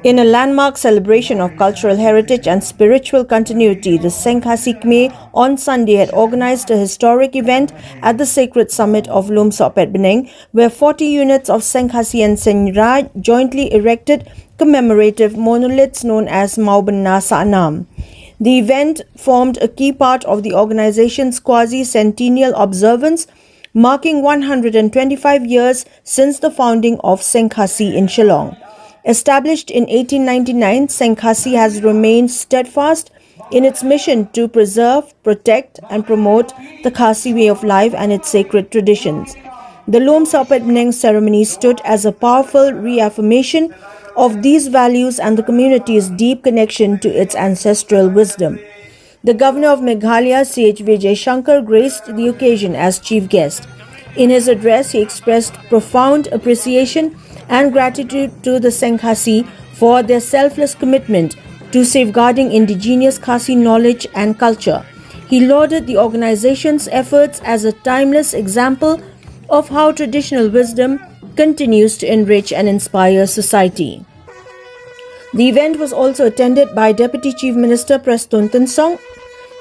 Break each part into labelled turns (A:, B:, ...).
A: In a landmark celebration of cultural heritage and spiritual continuity, the Seng Khasi Kmie on Sunday had organized a historic event at the sacred summit of Lum Sohpetbneng, where 40 units of Seng Khasi and Seng Ra jointly erected commemorative monoliths known as Maubenna Sa'anam. The event formed a key part of the organization's Quasi-Centennial observance, marking 125 years since the founding of Seng Khasi in Shillong. Established in 1899, Seng Khasi has remained steadfast in its mission to preserve, protect and promote the Khasi way of life and its sacred traditions. The Lum Sohpetbneng ceremony stood as a powerful reaffirmation of these values and the community's deep connection to its ancestral wisdom. The Governor of Meghalaya, C.H. Vijay Shankar, graced the occasion as chief guest. In his address, he expressed profound appreciation and gratitude to the Seng Khasi for their selfless commitment to safeguarding indigenous Khasi knowledge and culture. He lauded the organization's efforts as a timeless example of how traditional wisdom continues to enrich and inspire society. The event was also attended by Deputy Chief Minister Prestun Tinsong,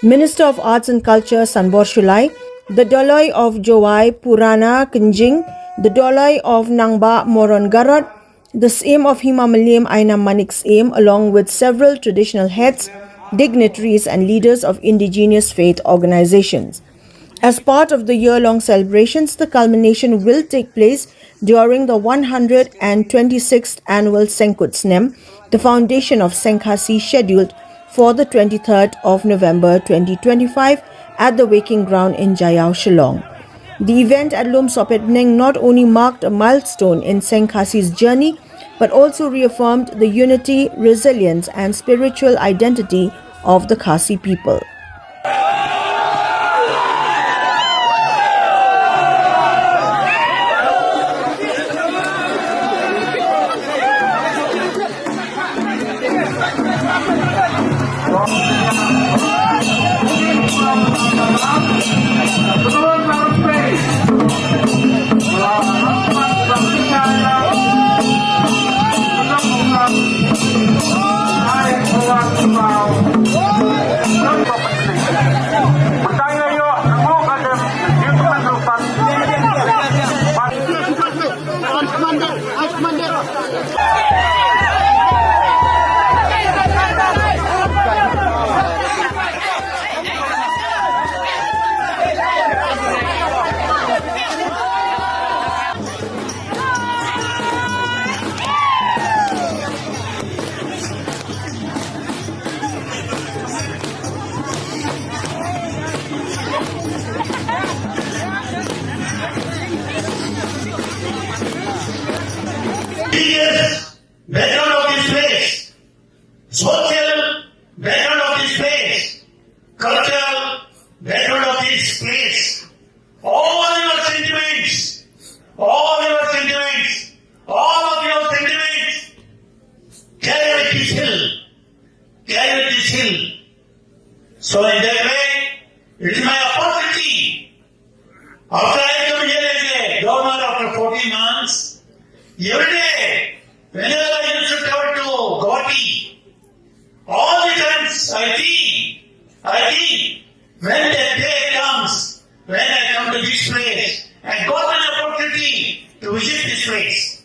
A: Minister of Arts and Culture Sanbor Shulai, the Doloi of Jowai Purana Kenjing, the Doloi of Nangba Moron Garot, the Same of Himamalim Aina Manik Same, along with several traditional heads, dignitaries and leaders of indigenous faith organizations. As part of the year-long celebrations, the culmination will take place during the 126th annual Sengkutsnem, the foundation of Seng Khasi, scheduled for the 23rd of November 2025 at the Waking Ground in Jayao, Shillong. The event at Lum Sohpetbneng not only marked a milestone in Seng Khasi's journey, but also reaffirmed the unity, resilience and spiritual identity of the Khasi people.
B: Background of this place, social background of this place, cultural background of this place, all your sentiments, all of your sentiments, carry with this hill, So in that way, it is my opportunity. After I come here as a governor after 14 months, every day, whenever I used to travel to Guwahati, all the times I think, when that day comes, when I come to this place, I got an opportunity to visit this place.